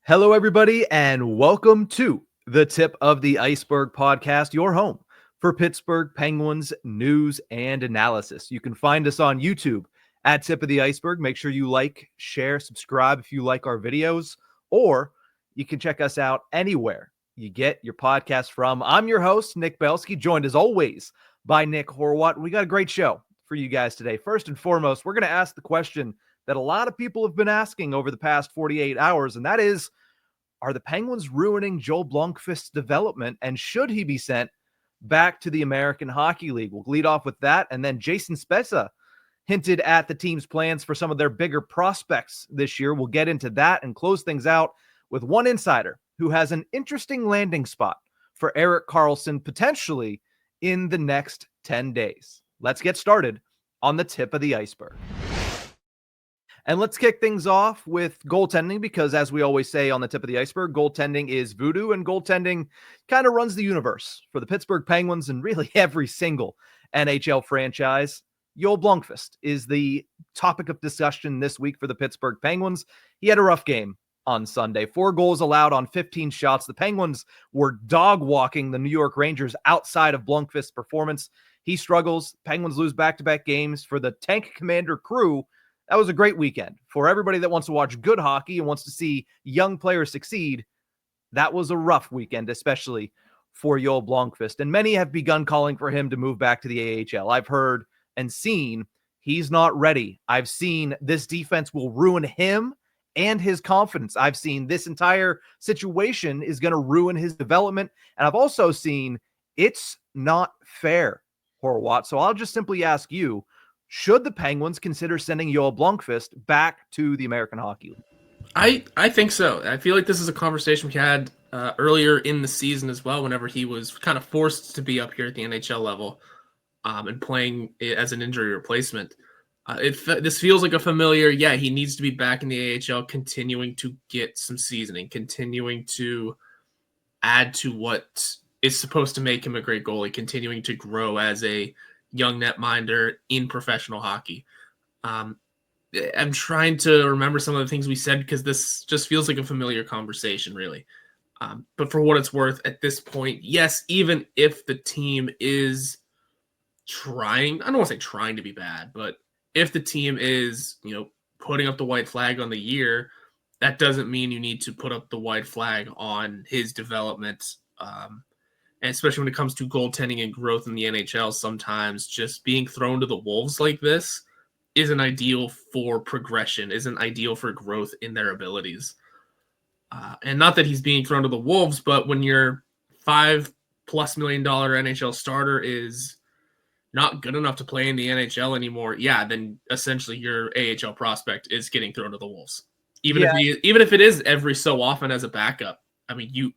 Hello, everybody, and welcome to the Tip of the Ice-Burgh podcast, your home for Pittsburgh Penguins news and analysis. You can find us on YouTube at Tip of the Ice-Burgh. Make sure you like, share, subscribe if you like our videos, or you can check us out anywhere you get your podcast from. I'm your host, Nick Belsky, joined as always by Nick Horwat. We got a great show for you guys today. First and foremost, we're going to ask the question that a lot of people have been asking over the past 48 hours, and that is, are the Penguins ruining Joel Blomqvist's development, and should he be sent back to the American Hockey League? We'll lead off with that, and then Jason Spezza hinted at the team's plans for some of their bigger prospects this year. We'll get into that and close things out with one insider who has an interesting landing spot for Erik Karlsson potentially in the next 10 days. Let's get started on the Tip of the Ice-Burgh. And let's kick things off with goaltending, because as we always say on the Tip of the Ice-Burgh, goaltending is voodoo, and goaltending kind of runs the universe for the Pittsburgh Penguins and really every single NHL franchise. Joel Blomqvist is the topic of discussion this week for the Pittsburgh Penguins. He had a rough game on Sunday. 4 goals allowed on 15 shots. The Penguins were dog-walking the New York Rangers outside of Blomqvist's performance. He struggles. Penguins lose back-to-back games. For the Tank Commander crew, that was a great weekend. For everybody that wants to watch good hockey and wants to see young players succeed, that was a rough weekend, especially for Joel Blomqvist. And many have begun calling for him to move back to the AHL. I've heard and seen he's not ready. I've seen this defense will ruin him and his confidence. I've seen this entire situation is going to ruin his development. And I've also seen it's not fair, Horwat. So I'll just simply ask you, should the Penguins consider sending Joel Blomqvist back to the American Hockey League? I think so. I feel like this is a conversation we had earlier in the season as well, whenever he was kind of forced to be up here at the NHL level and playing as an injury replacement. This feels like a familiar, he needs to be back in the AHL, continuing to get some seasoning, continuing to add to what is supposed to make him a great goalie, continuing to grow as a young netminder in professional hockey. I'm trying to remember some of the things we said because this just feels like a familiar conversation, really. But for what it's worth, at this point, yes, even if the team is trying, I don't want to say trying to be bad, but if the team is, putting up the white flag on the year, that doesn't mean you need to put up the white flag on his development. And especially when it comes to goaltending and growth in the NHL, sometimes just being thrown to the wolves like this isn't ideal for progression, isn't ideal for growth in their abilities. And not that he's being thrown to the wolves, but when your $5+ million NHL starter is not good enough to play in the NHL anymore, then essentially your AHL prospect is getting thrown to the wolves. Even if it is every so often as a backup. I mean,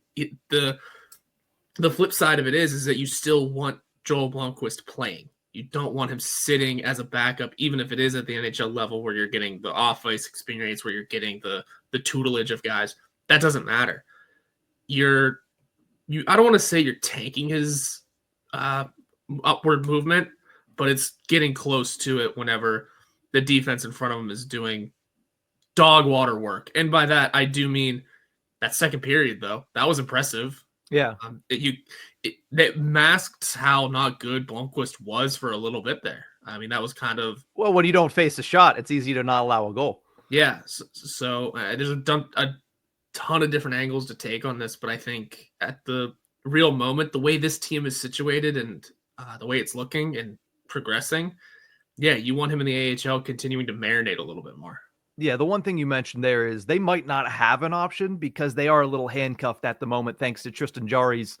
the flip side of it is that you still want Joel Blomqvist playing. You don't want him sitting as a backup, even if it is at the NHL level where you're getting the off-ice experience, where you're getting the tutelage of guys. That doesn't matter. I don't want to say you're tanking his upward movement, but it's getting close to it whenever the defense in front of him is doing dog water work. And by that, I do mean that second period, though. That was impressive. Yeah. It masked how not good Blomqvist was for a little bit there. I mean, that was kind of... Well, when you don't face a shot, it's easy to not allow a goal. Yeah. So there's a ton of different angles to take on this, but I think at the real moment, the way this team is situated and the way it's looking and progressing, you want him in the AHL continuing to marinate a little bit more. Yeah, the one thing you mentioned there is they might not have an option because they are a little handcuffed at the moment thanks to Tristan Jarry's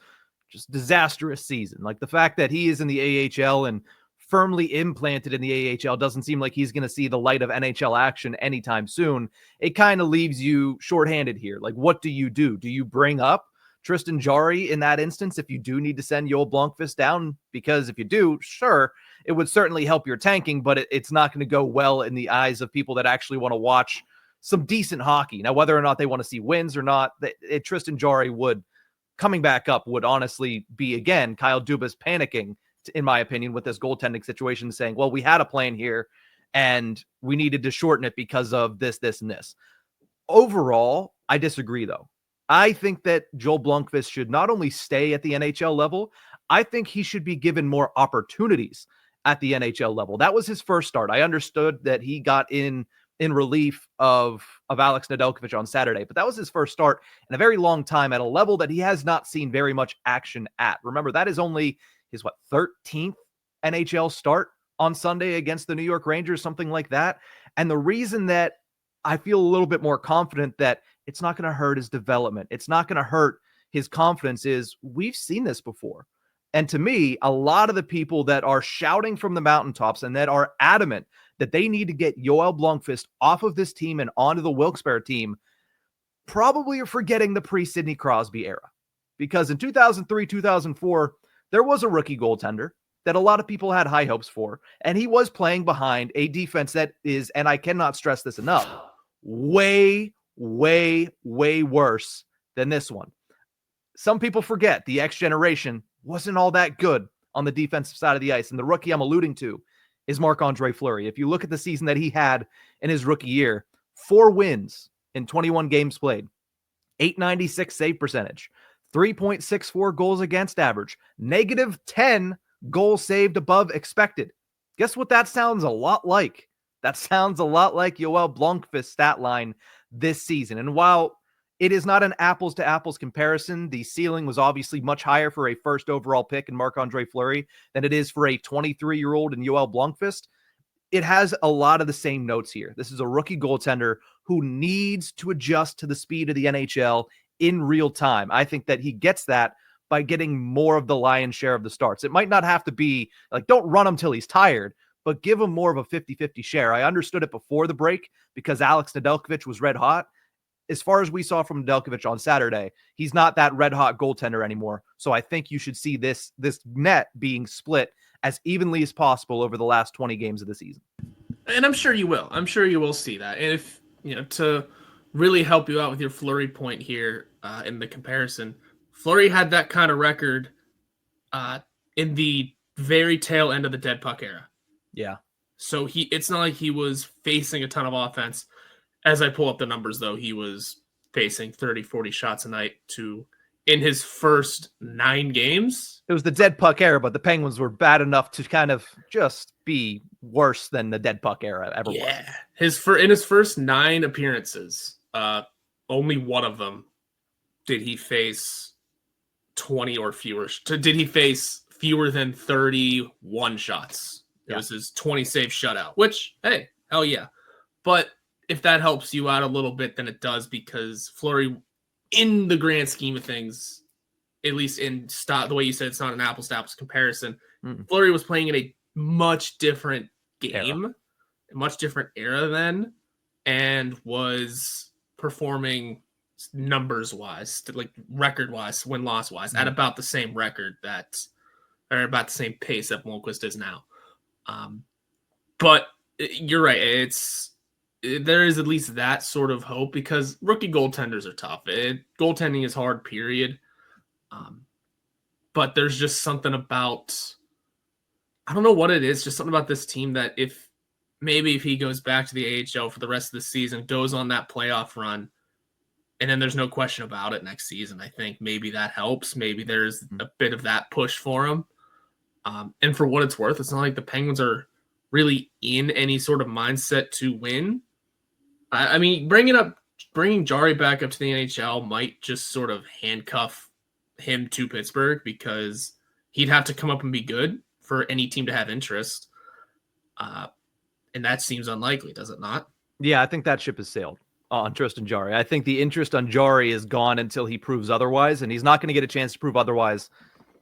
just disastrous season. Like the fact that he is in the AHL and firmly implanted in the AHL doesn't seem like he's going to see the light of NHL action anytime soon. It kind of leaves you shorthanded here. Like, what do you do? Do you bring up Tristan Jarry in that instance if you do need to send Joel Blomqvist down? Because if you do, sure, it would certainly help your tanking, but it's not going to go well in the eyes of people that actually want to watch some decent hockey. Now, whether or not they want to see wins or not, Tristan Jarry coming back up would honestly be, again, Kyle Dubas panicking, in my opinion, with this goaltending situation, saying, well, we had a plan here and we needed to shorten it because of this, and this. Overall, I disagree, though. I think that Joel Blomqvist should not only stay at the NHL level, I think he should be given more opportunities at the NHL level. That was his first start. I understood that he got in relief of Alex Nedeljkovic on Saturday, but that was his first start in a very long time at a level that he has not seen very much action at. Remember, that is only his 13th NHL start on Sunday against the New York Rangers, something like that. And the reason that I feel a little bit more confident that it's not going to hurt his development, it's not going to hurt his confidence, is we've seen this before. And to me, a lot of the people that are shouting from the mountaintops and that are adamant that they need to get Joel Blomqvist off of this team and onto the Wilkes-Barre team probably are forgetting the pre-Sidney Crosby era. Because in 2003, 2004, there was a rookie goaltender that a lot of people had high hopes for, and he was playing behind a defense that is, and I cannot stress this enough, way, way, way worse than this one. Some people forget the X generation wasn't all that good on the defensive side of the ice, and the rookie I'm alluding to is Marc-Andre Fleury. If you look at the season that he had in his rookie year, 4 wins in 21 games played, .896 save percentage, 3.64 goals against average, -10 goals saved above expected. Guess what that sounds a lot like? That sounds a lot like Joel Blomqvist's stat line this season. And while it is not an apples to apples comparison, the ceiling was obviously much higher for a first overall pick in Marc-Andre Fleury than it is for a 23-year-old in Joel Blomqvist. It has a lot of the same notes here. This is a rookie goaltender who needs to adjust to the speed of the NHL in real time. I think that he gets that by getting more of the lion's share of the starts. It might not have to be like, don't run him till he's tired, but give him more of a 50-50 share. I understood it before the break because Alex Nedeljkovic was red hot. As far as we saw from Nedeljkovic on Saturday, he's not that red hot goaltender anymore. So I think you should see this net being split as evenly as possible over the last 20 games of the season. And I'm sure you will. I'm sure you will see that. And if, to really help you out with your Fleury point here in the comparison, Fleury had that kind of record in the very tail end of the dead puck era. Yeah. So it's not like he was facing a ton of offense. As I pull up the numbers, though, he was facing 30, 40 shots a night in his first 9 games. It was the dead puck era, but the Penguins were bad enough to kind of just be worse than the dead puck era ever was. Yeah. In his first 9 appearances, only one of them did he face 20 or fewer. Did he face fewer than 31 shots? It was his 20 save shutout, which, hey, hell yeah. But if that helps you out a little bit, then it does, because Fleury, in the grand scheme of things, at least in the way you said, it's not an apples to apples comparison. Fleury was playing in a much different game, a much different era then, and was performing numbers wise, like record wise, win loss wise, at about the same record or about the same pace that Blomqvist is now. But you're right. There is at least that sort of hope, because rookie goaltenders are tough. Goaltending is hard, period. But there's just something about, I don't know what it is, just something about this team that if he goes back to the AHL for the rest of the season, goes on that playoff run, and then there's no question about it next season, I think maybe that helps. Maybe there's a bit of that push for him. And for what it's worth, it's not like the Penguins are really in any sort of mindset to win. I mean, bringing Jarry back up to the NHL might just sort of handcuff him to Pittsburgh, because he'd have to come up and be good for any team to have interest. And that seems unlikely, does it not? Yeah, I think that ship has sailed on Tristan Jarry. I think the interest on Jarry is gone until he proves otherwise, and he's not going to get a chance to prove otherwise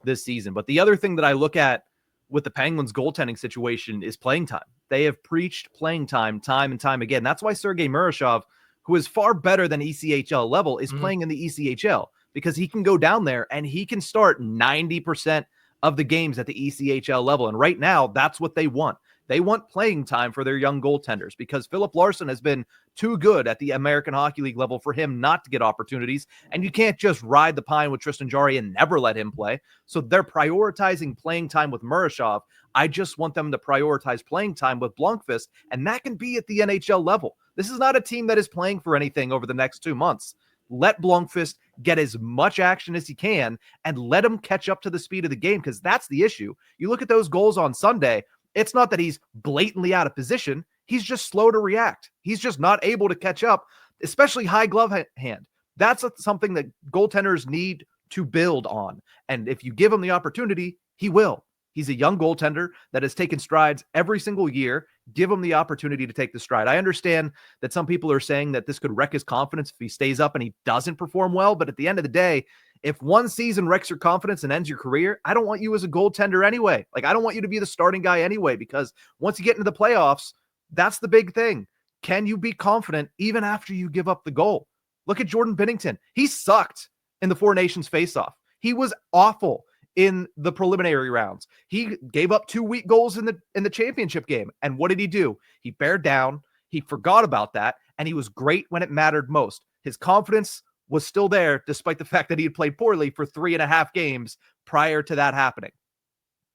this season. But the other thing that I look at with the Penguins goaltending situation is playing time. They have preached playing time and time again. That's why Sergei Murashov, who is far better than ECHL level, is playing in the ECHL, because he can go down there and he can start 90% of the games at the ECHL level. And right now, that's what they want. They want playing time for their young goaltenders, because Philip Larson has been too good at the American Hockey League level for him not to get opportunities. And you can't just ride the pine with Tristan Jarry and never let him play. So they're prioritizing playing time with Murashov. I just want them to prioritize playing time with Blomqvist, and that can be at the NHL level. This is not a team that is playing for anything over the next 2 months. Let Blomqvist get as much action as he can and let him catch up to the speed of the game, because that's the issue. You look at those goals on Sunday, it's not that he's blatantly out of position. He's just slow to react. He's just not able to catch up, especially high glove hand. That's something that goaltenders need to build on. And if you give him the opportunity, he will. He's a young goaltender that has taken strides every single year. Give him the opportunity to take the stride. I understand that some people are saying that this could wreck his confidence if he stays up and he doesn't perform well. But at the end of the day, if one season wrecks your confidence and ends your career, I don't want you as a goaltender anyway. Like, I don't want you to be the starting guy anyway, because once you get into the playoffs, that's the big thing. Can you be confident even after you give up the goal? Look at Jordan Binnington. He sucked in the Four Nations faceoff. He was awful in the preliminary rounds. He gave up 2 weak goals in the championship game. And what did he do? He bared down. He forgot about that. And he was great when it mattered most. His confidence was still there, despite the fact that he had played poorly for 3.5 games prior to that happening.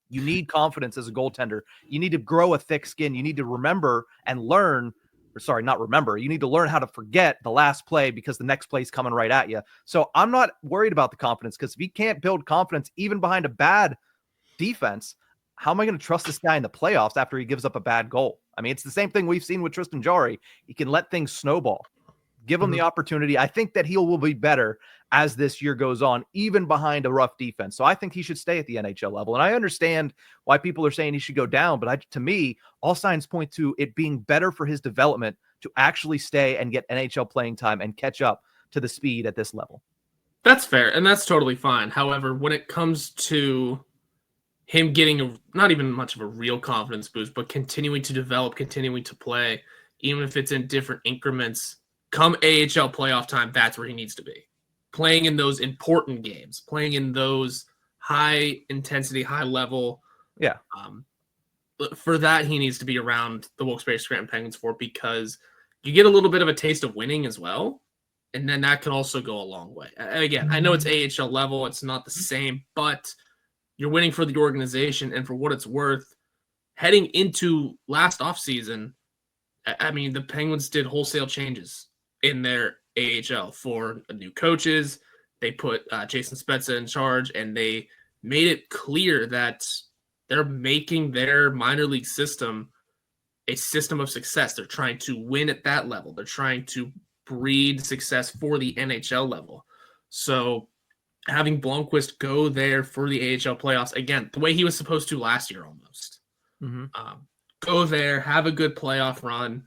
You need confidence as a goaltender. You need to grow a thick skin. You need to remember and learn, or sorry, not remember. You need to learn how to forget the last play, because the next play is coming right at you. So I'm not worried about the confidence, because if he can't build confidence even behind a bad defense, how am I going to trust this guy in the playoffs after he gives up a bad goal? I mean, it's the same thing we've seen with Tristan Jarry. He can let things snowball. Give him the opportunity. I think that he will be better as this year goes on, even behind a rough defense. So I think he should stay at the NHL level. And I understand why people are saying he should go down, but to me, all signs point to it being better for his development to actually stay and get NHL playing time and catch up to the speed at this level. That's fair, and that's totally fine. However, when it comes to him getting not even much of a real confidence boost, but continuing to develop, continuing to play, even if it's in different increments, come AHL playoff time, that's where he needs to be. Playing in those important games, playing in those high intensity, high level. Yeah. For that, he needs to be around the Wilkes-Barre Scranton Penguins because you get a little bit of a taste of winning as well. And then that can also go a long way. Again, I know it's AHL level. It's not the same, but you're winning for the organization. And for what it's worth, heading into last offseason, I mean, the Penguins did wholesale changes in their AHL for new coaches. They put Jason Spezza in charge, and they made it clear that they're making their minor league system a system of success. They're trying to win at that level. They're trying to breed success for the NHL level. So having Blomqvist go there for the AHL playoffs, again, the way he was supposed to last year almost. Go there, have a good playoff run,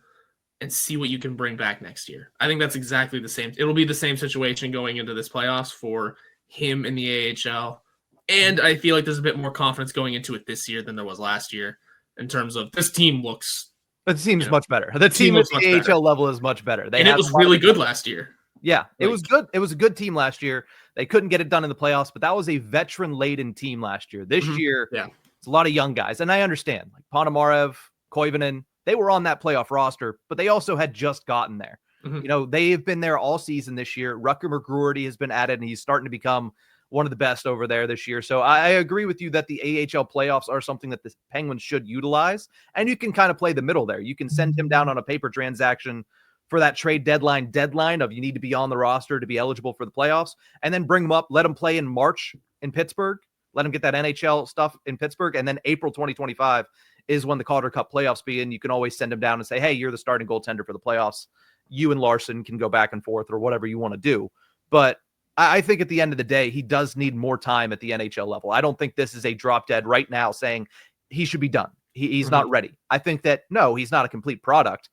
and see what you can bring back next year. I think that's exactly the same. It'll be the same situation going into this playoffs for him in the AHL. And I feel like there's a bit more confidence going into it this year than there was last year in terms of this team looks. It seems much better. The team at the AHL level is much better. And it was really good last year. Yeah, it was good. It was a good team last year. They couldn't get it done in the playoffs, but that was a veteran-laden team last year. This year, it's a lot of young guys. And I understand, like Ponomarev, Koivunen, they were on that playoff roster, but they also had just gotten there. You know, they've been there all season this year. Rutger McGroarty has been added, and he's starting to become one of the best over there this year. So I agree with you that the AHL playoffs are something that the Penguins should utilize, and you can kind of play the middle there. You can send him down on a paper transaction for that trade deadline of you need to be on the roster to be eligible for the playoffs, and then bring him up, let him play in March in Pittsburgh, let him get that NHL stuff in Pittsburgh, and then April 2025 is when the Calder Cup playoffs begin. You can always send him down and say, hey, you're the starting goaltender for the playoffs. You and Larson can go back and forth or whatever you want to do. But I think at the end of the day, he does need more time at the NHL level. I don't think this is a drop dead right now saying he should be done. He's not ready. I think that, no, he's not a complete product.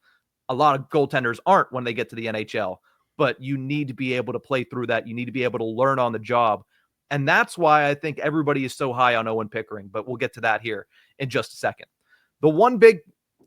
A lot of goaltenders aren't when they get to the NHL, but you need to be able to play through that. You need to be able to learn on the job. And that's why I think everybody is so high on Owen Pickering, but we'll get to that here in just a second. The one big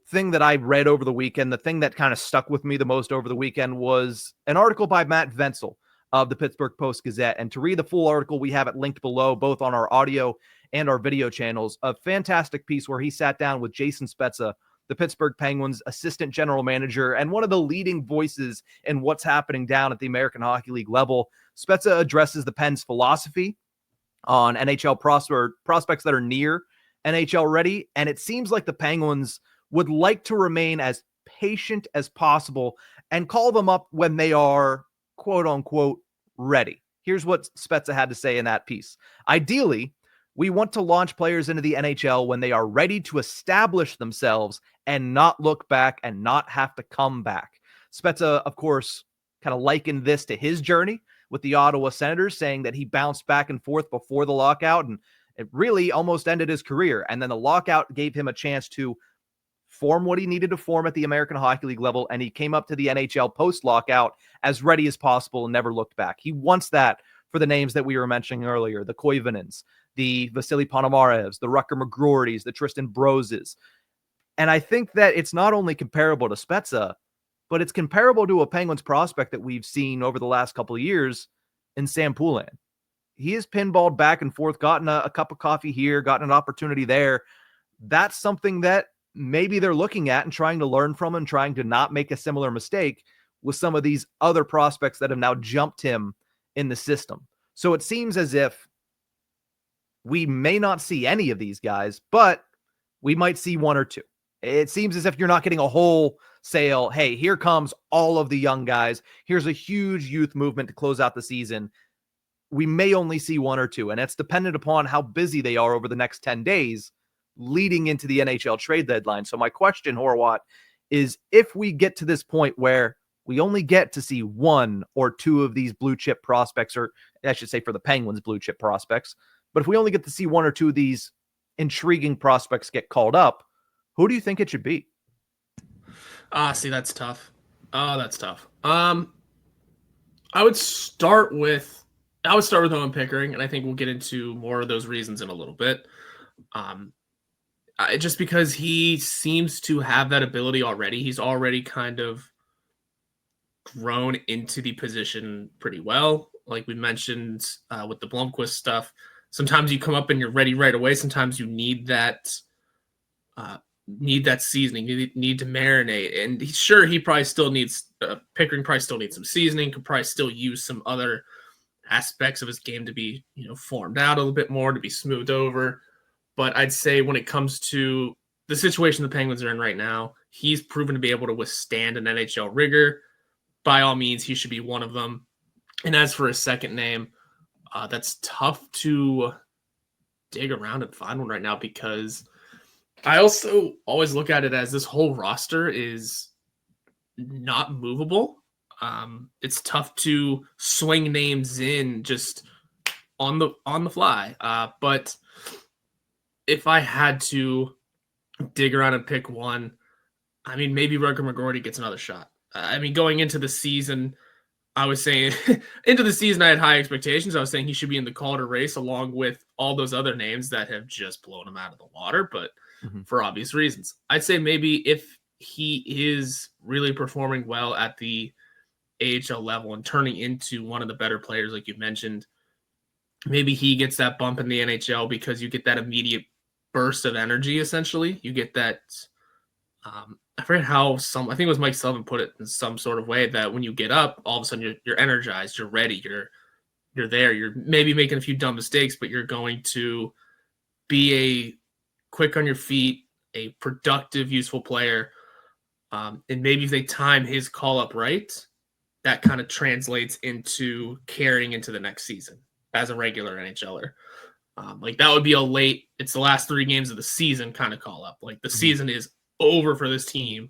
thing that I read over the weekend, the thing that kind of stuck with me the most over the weekend, was an article by Matt Wenzel of the Pittsburgh Post-Gazette. And to read the full article, we have it linked below, both on our audio and our video channels. A fantastic piece where he sat down with Jason Spezza, the Pittsburgh Penguins assistant general manager, and one of the leading voices in what's happening down at the American Hockey League level. Spezza addresses the Pens' philosophy on NHL prospects that are near NHL ready, and it seems like the Penguins would like to remain as patient as possible and call them up when they are quote unquote ready. Here's what Spezza had to say in that piece. Ideally, we want to launch players into the NHL when they are ready to establish themselves and not look back and not have to come back. Spezza, of course, kind of likened this to his journey with the Ottawa Senators, saying that he bounced back and forth before the lockout and it really almost ended his career. And then the lockout gave him a chance to form what he needed to form at the American Hockey League level, and he came up to the NHL post-lockout as ready as possible and never looked back. He wants that for the names that we were mentioning earlier, the Koivunens, the Vasily Ponomarevs, the Rutger McGroartys, the Tristan Broses. And I think that it's not only comparable to Spezza, but it's comparable to a Penguins prospect that we've seen over the last couple of years in Sam Poulin. He has pinballed back and forth, gotten a cup of coffee here, gotten an opportunity there. That's something that maybe they're looking at and trying to learn from and trying to not make a similar mistake with some of these other prospects that have now jumped him in the system. So it seems as if we may not see any of these guys, but we might see one or two. It seems as if you're not getting a wholesale, hey, here comes all of the young guys. Here's a huge youth movement to close out the season. We may only see one or two, and it's dependent upon how busy they are over the next 10 days leading into the NHL trade deadline. So my question, Horwat, is if we get to this point where we only get to see one or two of these blue chip prospects, or I should say for the Penguins, blue chip prospects, but if we only get to see one or two of these intriguing prospects get called up, who do you think it should be? See, that's tough. Oh, that's tough. I would start with Owen Pickering, and I think we'll get into more of those reasons in a little bit. Just because he seems to have that ability already. He's already kind of grown into the position pretty well. Like we mentioned with the Blomqvist stuff, sometimes you come up and you're ready right away. Sometimes you need that seasoning. You need to marinate. And he probably still needs Pickering probably still needs some seasoning. Could probably still use some other aspects of his game to be formed out a little bit more, to be smoothed over. But I'd say when it comes to the situation the Penguins are in right now, he's proven to be able to withstand an NHL rigor. By all means, he should be one of them. And as for a second name, that's tough to dig around and find one right now, because I also always look at it as this whole roster is not movable. It's tough to swing names in just on the fly. But if I had to dig around and pick one, I mean, maybe Rutger McGroarty gets another shot. I mean, going into the season, I was saying I had high expectations. I was saying he should be in the Calder race along with all those other names that have just blown him out of the water, but for obvious reasons. I'd say maybe if he is really performing well at the AHL level and turning into one of the better players, like you mentioned, maybe he gets that bump in the NHL because you get that immediate burst of energy. Essentially, you get that. I forget how I think it was Mike Sullivan put it in some sort of way that when you get up, all of a sudden you're energized, you're ready, you're there. You're maybe making a few dumb mistakes, but you're going to be a quick on your feet, a productive, useful player. And maybe if they time his call up right, that kind of translates into carrying into the next season as a regular NHLer. Like that would be it's the last 3 games of the season kind of call up. Like the season is over for this team.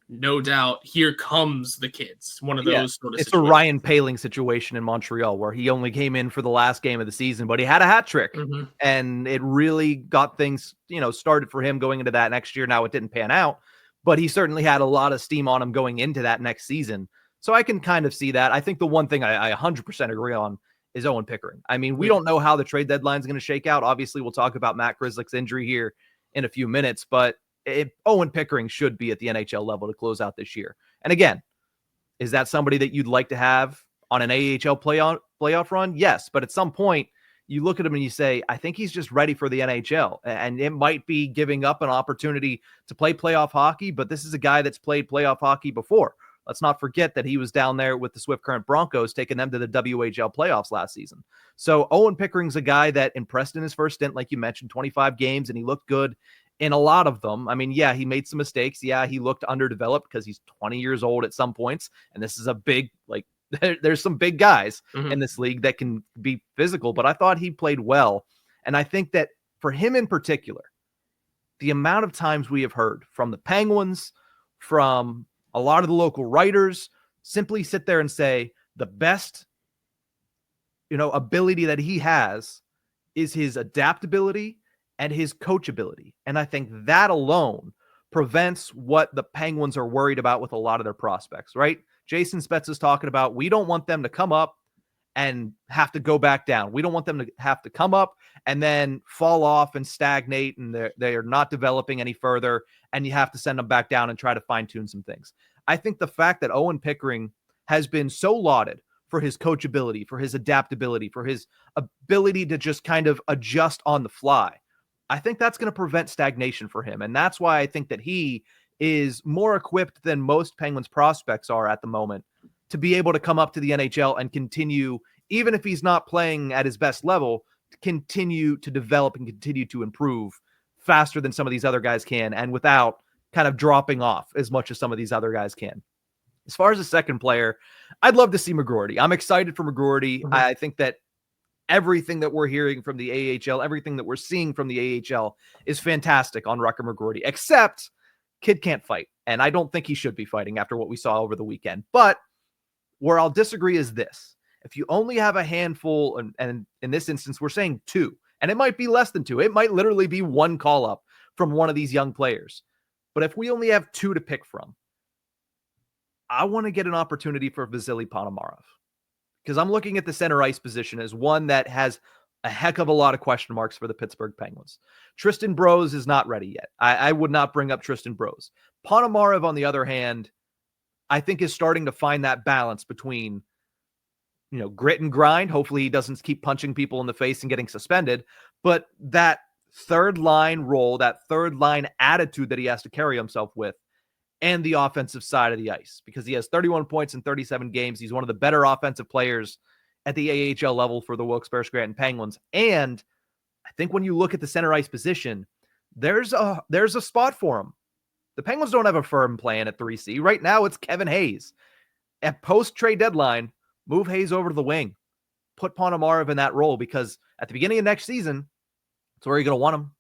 No doubt. Here comes the kids. One of those sort of It's situations. a Ryan Poehling situation in Montreal where he only came in for the last game of the season, but he had a hat trick and it really got things, started for him going into that next year. Now it didn't pan out, but he certainly had a lot of steam on him going into that next season. So I can kind of see that. I think the one thing I 100% agree on is Owen Pickering. I mean, we don't know how the trade deadline is going to shake out. Obviously, we'll talk about Matt Grzelcyk's injury here in a few minutes, but Owen Pickering should be at the NHL level to close out this year. And again, is that somebody that you'd like to have on an AHL playoff run? Yes, but at some point, you look at him and you say, I think he's just ready for the NHL. And it might be giving up an opportunity to play playoff hockey, but this is a guy that's played playoff hockey before. Let's not forget that he was down there with the Swift Current Broncos, taking them to the WHL playoffs last season. So Owen Pickering's a guy that impressed in his first stint, like you mentioned, 25 games, and he looked good in a lot of them. I mean, yeah, he made some mistakes. Yeah, he looked underdeveloped because he's 20 years old at some points, and this is a big, there's some big guys Mhm. in this league that can be physical, but I thought he played well. And I think that for him in particular, the amount of times we have heard from the Penguins, from a lot of the local writers, simply sit there and say the best, ability that he has is his adaptability and his coachability. And I think that alone prevents what the Penguins are worried about with a lot of their prospects, right? Jason Spezza is talking about, we don't want them to come up and have to go back down. We don't want them to have to come up and then fall off and stagnate, and they are not developing any further, and you have to send them back down and try to fine-tune some things. I think the fact that Owen Pickering has been so lauded for his coachability, for his adaptability, for his ability to just kind of adjust on the fly, I think that's going to prevent stagnation for him. And that's why I think that he is more equipped than most Penguins prospects are at the moment to be able to come up to the NHL and continue, even if he's not playing at his best level, to continue to develop and continue to improve faster than some of these other guys can, and without kind of dropping off as much as some of these other guys can. As far as the second player, I'd love to see McGroarty. I'm excited for McGroarty. Mhm. I think that everything that we're hearing from the AHL, everything that we're seeing from the AHL is fantastic on Rutger McGroarty, except kid can't fight. And I don't think he should be fighting after what we saw over the weekend. But where I'll disagree is this. If you only have a handful, and in this instance, we're saying two, and it might be less than two. It might literally be one call up from one of these young players. But if we only have two to pick from, I want to get an opportunity for Vasily Ponomarev, because I'm looking at the center ice position as one that has a heck of a lot of question marks for the Pittsburgh Penguins. Tristan Brose is not ready yet. I would not bring up Tristan Brose. Ponomarev, on the other hand, I think is starting to find that balance between, grit and grind. Hopefully he doesn't keep punching people in the face and getting suspended, but that third line role, that third line attitude that he has to carry himself with, and the offensive side of the ice, because he has 31 points in 37 games. He's one of the better offensive players at the AHL level for the Wilkes-Barre Penguins. And I think when you look at the center ice position, there's a spot for him. The Penguins don't have a firm plan at 3C. Right now, it's Kevin Hayes. At post-trade deadline, move Hayes over to the wing. Put Ponomarev in that role, because at the beginning of next season, that's where you're going to want him.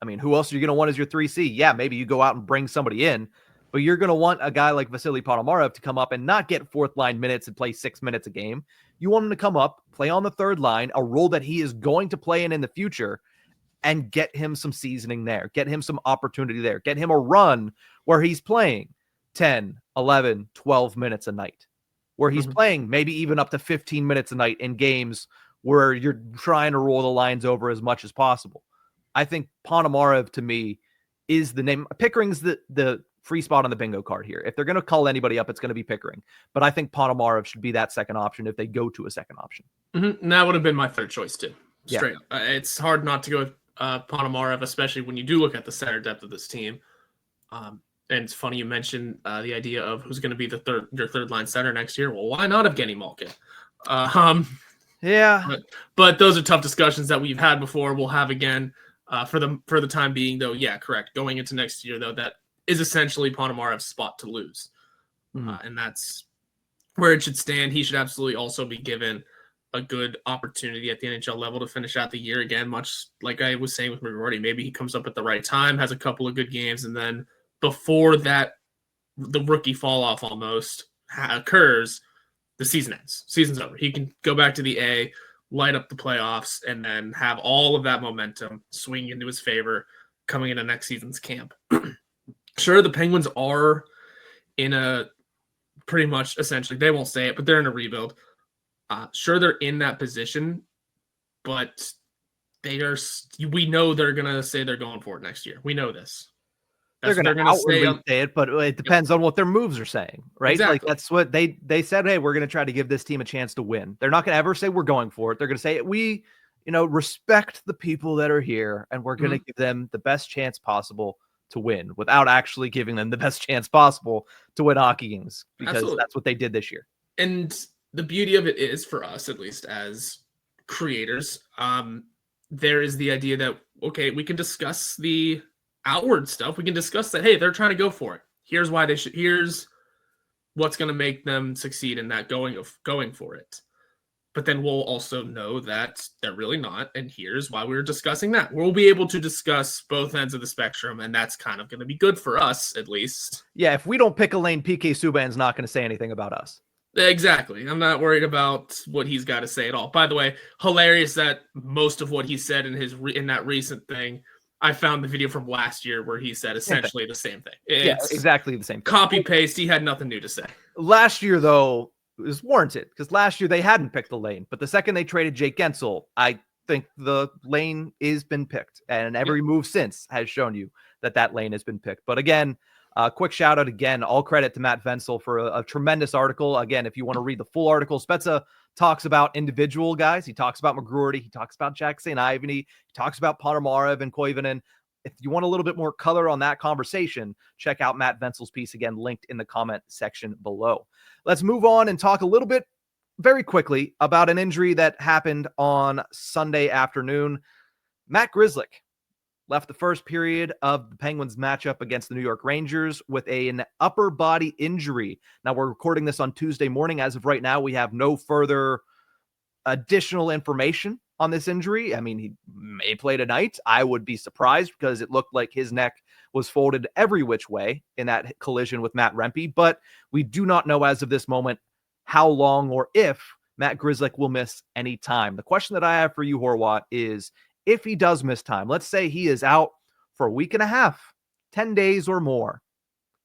I mean, who else are you going to want as your 3C? Yeah, maybe you go out and bring somebody in, but you're going to want a guy like Vasily Ponomarev to come up and not get fourth line minutes and play 6 minutes a game. You want him to come up, play on the third line, a role that he is going to play in the future, and get him some seasoning there, get him some opportunity there, get him a run where he's playing 10, 11, 12 minutes a night, where he's playing maybe even up to 15 minutes a night in games where you're trying to roll the lines over as much as possible. I think Ponomarev, to me, is the name. Pickering's the free spot on the bingo card here. If they're going to call anybody up, it's going to be Pickering. But I think Ponomarev should be that second option if they go to a second option. And that would have been my third choice too. Straight Yeah. up. It's hard not to go with Ponomarev, especially when you do look at the center depth of this team. And it's funny you mentioned the idea of who's going to be your third line center next year. Well, why not Evgeny Malkin? Yeah. But those are tough discussions that we've had before. We'll have again. For the time being, though, yeah, correct. Going into next year, though, that is essentially Ponomarev's spot to lose. And that's where it should stand. He should absolutely also be given a good opportunity at the NHL level to finish out the year again, much like I was saying with McGroarty. Maybe he comes up at the right time, has a couple of good games, and then before that, the rookie fall-off almost occurs, the season ends. Season's over. He can go back to the A, light up the playoffs, and then have all of that momentum swing into his favor coming into next season's camp. Sure, the Penguins are in a pretty much essentially, they won't say it, but they're in a rebuild. Sure, they're in that position, but we know they're going to say they're going for it next year. We know this. They're going to outwardly say it, but it depends on what their moves are saying, right? Exactly. Like that's what they said. Hey, we're going to try to give this team a chance to win. They're not going to ever say we're going for it. They're going to say we, respect the people that are here, and we're going to give them the best chance possible to win, without actually giving them the best chance possible to win hockey games, because that's what they did this year. And the beauty of it is, for us at least as creators, there is the idea that okay, we can discuss the outward stuff. We can discuss that, hey, they're trying to go for it. Here's why they should. Here's what's going to make them succeed in that going for it. But then we'll also know that they're really not. And here's why we were discussing that. We'll be able to discuss both ends of the spectrum, and that's kind of going to be good for us, at least. Yeah, if we don't pick a lane, PK Subban's not going to say anything about us. Exactly. I'm not worried about what he's got to say at all. By the way, hilarious that most of what he said in that recent thing, I found the video from last year where he said essentially the same thing. It's exactly the same thing. Copy paste. He had nothing new to say. Last year, though, it was warranted because last year they hadn't picked the lane, but the second they traded Jake Gensel, I think the lane has been picked, and every move since has shown you that lane has been picked. But again, quick shout out again, all credit to Matt Wenzel for a tremendous article. Again, if you want to read the full article, Spezza talks about individual guys. He talks about McGroarty. He talks about Jack St. Ivany. He talks about Ponomarev and Koivunen. If you want a little bit more color on that conversation, check out Matt Wenzel's piece, again, linked in the comment section below. Let's move on and talk a little bit very quickly about an injury that happened on Sunday afternoon. Matt Grzelcyk left the first period of the Penguins matchup against the New York Rangers with an upper body injury. Now, we're recording this on Tuesday morning. As of right now, we have no further additional information on this injury. I mean, he may play tonight. I would be surprised because it looked like his neck was folded every which way in that collision with Matt Rempe, but we do not know as of this moment how long or if Matt Grzelcyk will miss any time. The question that I have for you, Horwat, is if he does miss time, let's say he is out for a week and a half, 10 days or more,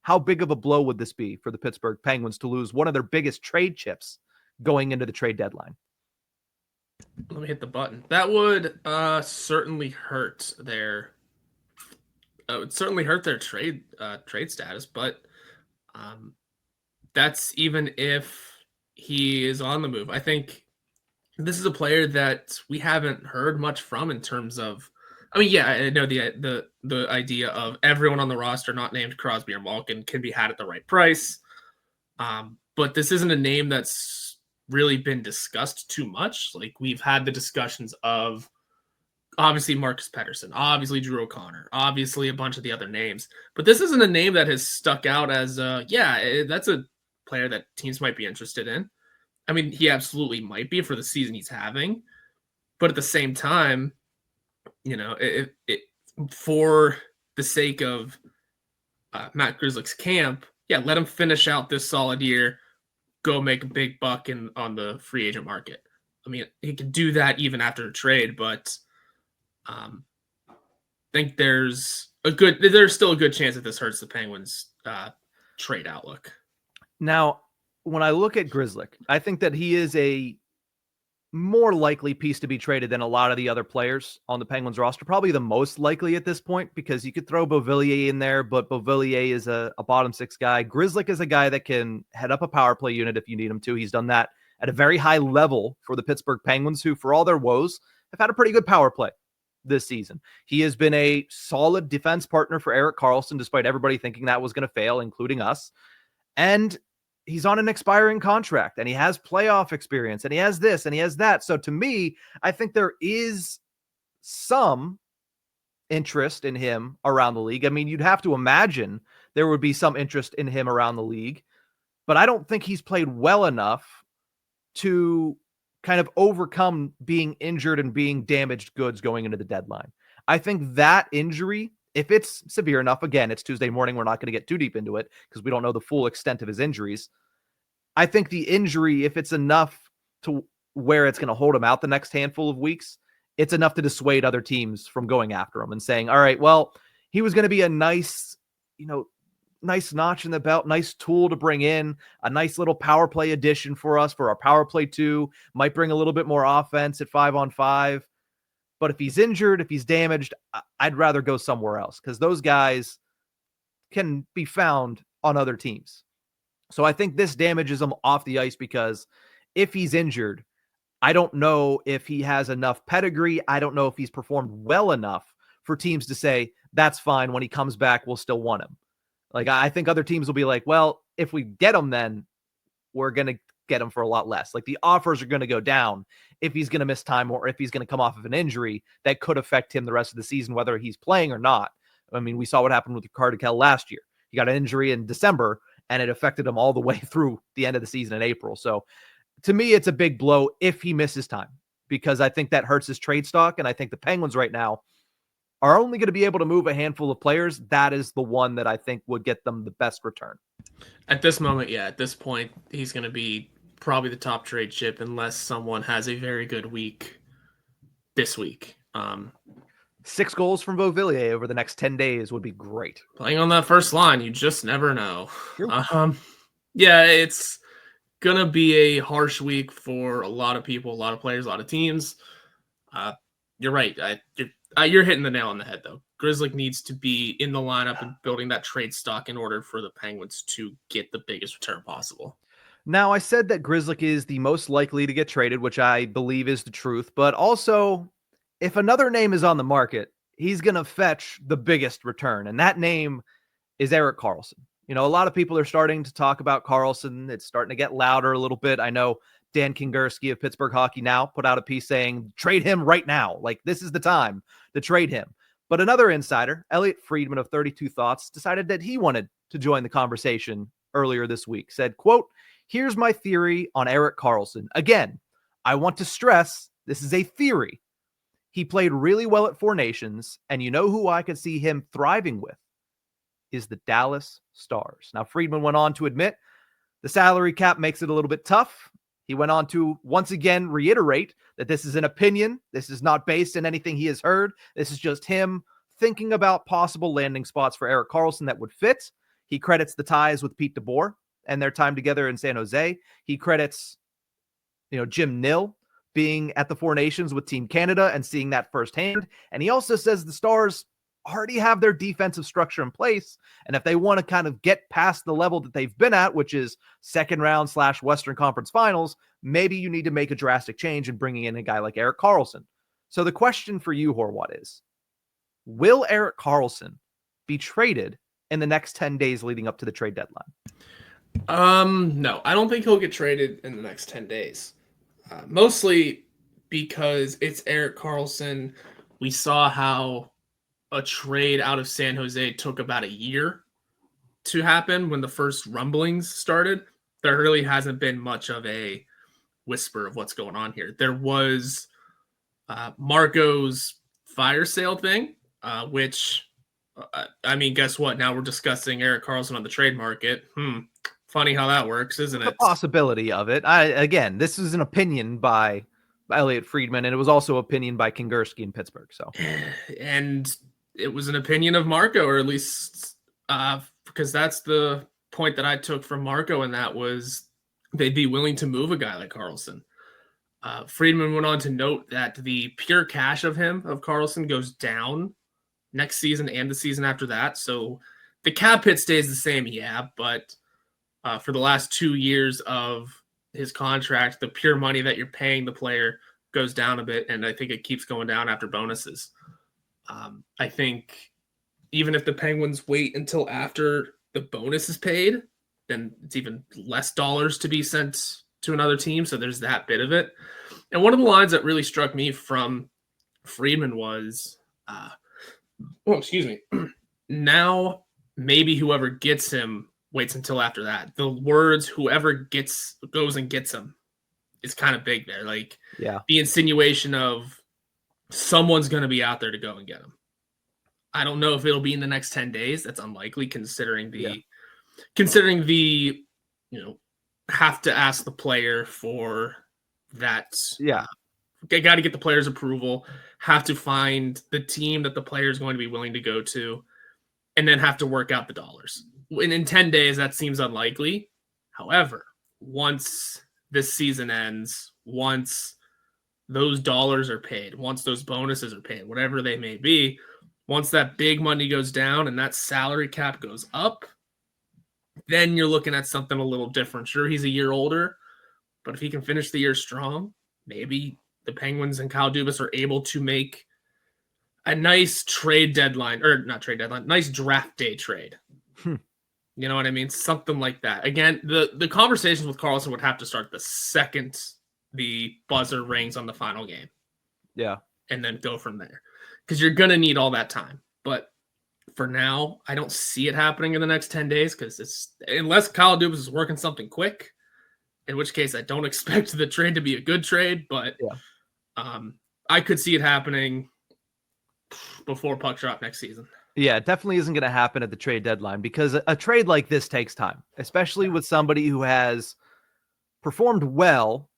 how big of a blow would this be for the Pittsburgh Penguins to lose one of their biggest trade chips going into the trade deadline? Let me hit the button. That would certainly hurt their trade status, but that's even if he is on the move. I think this is a player that we haven't heard much from in terms of. I mean, yeah, I know the idea of everyone on the roster not named Crosby or Malkin can be had at the right price, but this isn't a name that's really been discussed too much. Like, we've had the discussions of obviously Marcus Pettersson, obviously Drew O'Connor, obviously a bunch of the other names, but this isn't a name that has stuck out as that's a player that teams might be interested in. I mean, he absolutely might be for the season he's having, but at the same time, you know, for the sake of Matt Grzelcyk's camp, let him finish out this solid year, go make a big buck on the free agent market. I mean, he can do that even after a trade, but I think there's still a good chance that this hurts the Penguins' trade outlook. Now, when I look at Grzelcyk, I think that he is a more likely piece to be traded than a lot of the other players on the Penguins roster. Probably the most likely at this point, because you could throw Beauvillier in there, but Beauvillier is a bottom six guy. Grzelcyk is a guy that can head up a power play unit if you need him to. He's done that at a very high level for the Pittsburgh Penguins, who, for all their woes, have had a pretty good power play this season. He has been a solid defense partner for Erik Karlsson, despite everybody thinking that was going to fail, including us. And he's on an expiring contract, and he has playoff experience, and he has this and he has that. So to me, I think there is some interest in him around the league. I mean, you'd have to imagine there would be some interest in him around the league, but I don't think he's played well enough to kind of overcome being injured and being damaged goods going into the deadline. I think that injury, if it's severe enough, again, it's Tuesday morning, we're not going to get too deep into it because we don't know the full extent of his injuries. I think the injury, if it's enough to where it's going to hold him out the next handful of weeks, it's enough to dissuade other teams from going after him and saying, all right, well, he was going to be a nice notch in the belt, nice tool to bring in, a nice little power play addition for us for our power play 2, might bring a little bit more offense at 5-on-5. But if he's injured, if he's damaged, I'd rather go somewhere else because those guys can be found on other teams. So I think this damages him off the ice because if he's injured, I don't know if he has enough pedigree. I don't know if he's performed well enough for teams to say, that's fine. When he comes back, we'll still want him. Like, I think other teams will be like, well, if we get him, then we're going to get him for a lot less. Like, the offers are going to go down if he's going to miss time or if he's going to come off of an injury that could affect him the rest of the season, whether he's playing or not. I mean, we saw what happened with Rickard Rakell last year. He got an injury in December and it affected him all the way through the end of the season in April. So to me, it's a big blow if he misses time, because I think that hurts his trade stock. And I think the Penguins right now are only going to be able to move a handful of players. That is the one that I think would get them the best return. At this moment, yeah, at this point, he's going to be probably the top trade chip unless someone has a very good week this week. 6 goals from Ville over the next 10 days would be great. Playing on that first line, you just never know. Yeah, it's going to be a harsh week for a lot of people, a lot of players, a lot of teams. You're right. You're hitting the nail on the head, though. Grzelcyk needs to be in the lineup and building that trade stock in order for the Penguins to get the biggest return possible. Now, I said that Grzelcyk is the most likely to get traded, which I believe is the truth. But also, if another name is on the market, he's going to fetch the biggest return. And that name is Erik Karlsson. You know, a lot of people are starting to talk about Karlsson. It's starting to get louder a little bit. I know Dan Kingerski of Pittsburgh Hockey Now put out a piece saying, trade him right now. Like, this is the time to trade him. But another insider, Elliotte Friedman of 32 Thoughts, decided that he wanted to join the conversation earlier this week. Said, quote, "Here's my theory on Erik Karlsson. Again, I want to stress this is a theory. He played really well at Four Nations, and you know who I could see him thriving with is the Dallas Stars." Now, Friedman went on to admit the salary cap makes it a little bit tough. He went on to once again reiterate that this is an opinion. This is not based on anything he has heard. This is just him thinking about possible landing spots for Erik Karlsson that would fit. He credits the ties with Pete DeBoer and their time together in San Jose. He credits, Jim Nill being at the Four Nations with Team Canada and seeing that firsthand. And he also says the Stars already have their defensive structure in place. And if they want to kind of get past the level that they've been at, which is second round / Western Conference Finals, maybe you need to make a drastic change in bringing in a guy like Erik Karlsson. So the question for you, Horwat, is, will Erik Karlsson be traded in the next 10 days leading up to the trade deadline? No, I don't think he'll get traded in the next 10 days. Mostly because it's Erik Karlsson. We saw how a trade out of San Jose took about a year to happen when the first rumblings started. There really hasn't been much of a whisper of what's going on here. There was Marco's fire sale thing, which, guess what? Now we're discussing Erik Karlsson on the trade market. Funny how that works, isn't it? The possibility of it. Again, this is an opinion by Elliotte Friedman, and it was also opinion by Kingerski in Pittsburgh. So, and it was an opinion of Marco, or at least because that's the point that I took from Marco, and that was they'd be willing to move a guy like Karlsson. Friedman went on to note that the pure cash of Karlsson goes down next season and the season after that. So the cap hit stays the same, yeah, but for the last 2 years of his contract, the pure money that you're paying the player goes down a bit, and I think it keeps going down after bonuses. I think even if the Penguins wait until after the bonus is paid, then it's even less dollars to be sent to another team, so there's that bit of it. And one of the lines that really struck me from Friedman was, now maybe whoever gets him waits until after that. The words "whoever goes and gets him" is kind of big there. Like, yeah, the insinuation of someone's going to be out there to go and get him. I don't know if it'll be in the next 10 days. That's unlikely considering the have to ask the player for that. Yeah. They got to get the player's approval, have to find the team that the player is going to be willing to go to, and then have to work out the dollars. And in 10 days, that seems unlikely. However, once this season ends, once those dollars are paid, once those bonuses are paid, whatever they may be, once that big money goes down and that salary cap goes up, then you're looking at something a little different. Sure, he's a year older, but if he can finish the year strong, maybe the Penguins and Kyle Dubas are able to make a nice nice draft day trade. You know what I mean? Something like that. Again, the conversations with Karlsson would have to start the second the buzzer rings on the final game. Yeah. And then go from there. Because you're going to need all that time. But for now, I don't see it happening in the next 10 days because unless Kyle Dubas is working something quick, in which case I don't expect the trade to be a good trade, but I could see it happening before puck drop next season. Yeah, it definitely isn't going to happen at the trade deadline because a trade like this takes time, especially with somebody who has performed well,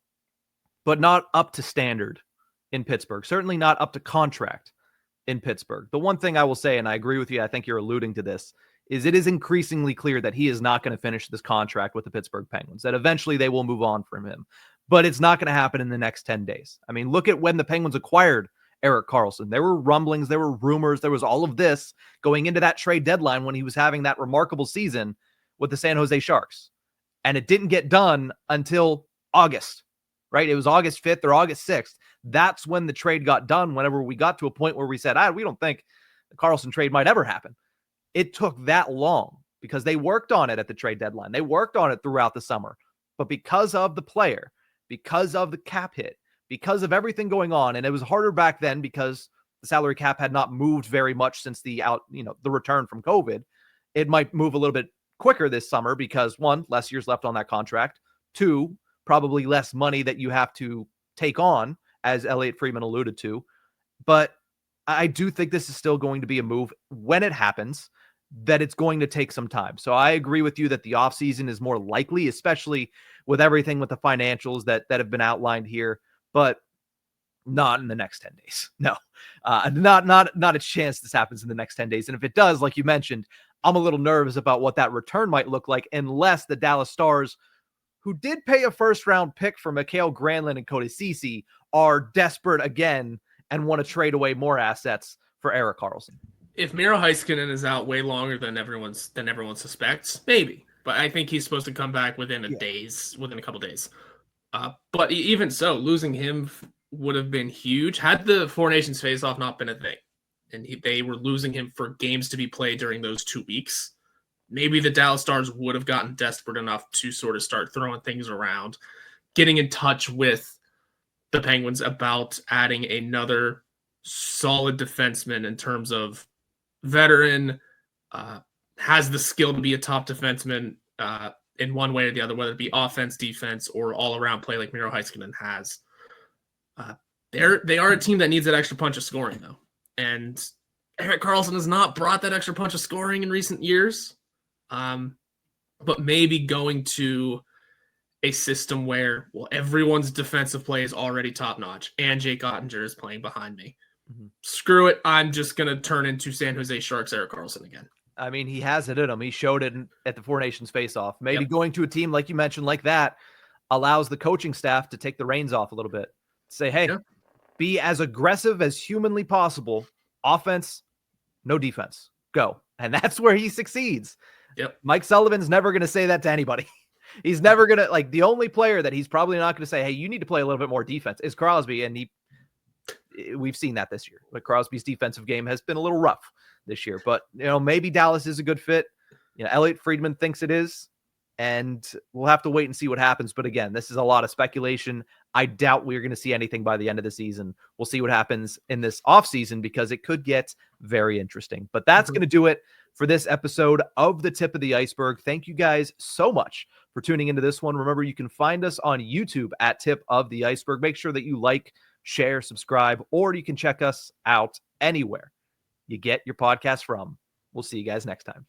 but not up to standard in Pittsburgh. Certainly not up to contract in Pittsburgh. The one thing I will say, and I agree with you, I think you're alluding to this, is it is increasingly clear that he is not going to finish this contract with the Pittsburgh Penguins, that eventually they will move on from him. But it's not going to happen in the next 10 days. I mean, look at when the Penguins acquired Erik Karlsson. There were rumblings, there were rumors, there was all of this going into that trade deadline when he was having that remarkable season with the San Jose Sharks. And it didn't get done until August, right? It was August 5th or August 6th. That's when the trade got done, whenever we got to a point where we said, we don't think the Karlsson trade might ever happen. It took that long because they worked on it at the trade deadline. They worked on it throughout the summer. But because of the player, because of the cap hit, because of everything going on, and it was harder back then because the salary cap had not moved very much since the return from COVID. It might move a little bit quicker this summer because, one, less years left on that contract. Two, probably less money that you have to take on, as Elliotte Friedman alluded to. But I do think this is still going to be a move when it happens, that it's going to take some time. So I agree with you that the offseason is more likely, especially with everything with the financials that have been outlined here, but not in the next 10 days. No, not a chance this happens in the next 10 days. And if it does, like you mentioned, I'm a little nervous about what that return might look like, unless the Dallas Stars, who did pay a first-round pick for Mikael Granlund and Cody Ceci, are desperate again and want to trade away more assets for Erik Karlsson. If Miro Heiskanen is out way longer than everyone suspects, maybe. But I think he's supposed to come back within a couple days. But even so, losing him would have been huge had the Four Nations face-off not been a thing. And they were losing him for games to be played during those 2 weeks. Maybe the Dallas Stars would have gotten desperate enough to sort of start throwing things around, getting in touch with the Penguins about adding another solid defenseman in terms of veteran, has the skill to be a top defenseman in one way or the other, whether it be offense, defense, or all-around play like Miro Heiskanen has. They are a team that needs that extra punch of scoring, though. And Erik Karlsson has not brought that extra punch of scoring in recent years. But maybe going to a system where, everyone's defensive play is already top-notch, and Jake Ottinger is playing behind me. Mm-hmm. Screw it. I'm just going to turn into San Jose Sharks Erik Karlsson again. I mean, he has it in him. He showed it at the Four Nations face-off. Maybe going to a team, like you mentioned, like that, allows the coaching staff to take the reins off a little bit. Say, hey, be as aggressive as humanly possible. Offense, no defense. Go. And that's where he succeeds. Yep. Mike Sullivan's never going to say that to anybody. He's never going to, the only player that he's probably not going to say, hey, you need to play a little bit more defense is Crosby. And we've seen that this year. But Crosby's defensive game has been a little rough this year. But, maybe Dallas is a good fit. Elliotte Friedman thinks it is. And we'll have to wait and see what happens. But again, this is a lot of speculation. I doubt we're going to see anything by the end of the season. We'll see what happens in this offseason because it could get very interesting. But that's going to do it for this episode of The Tip of the Ice-Burgh. Thank you guys so much for tuning into this one. Remember, you can find us on YouTube at Tip of the Ice-Burgh. Make sure that you like, share, subscribe, or you can check us out anywhere you get your podcast from. We'll see you guys next time.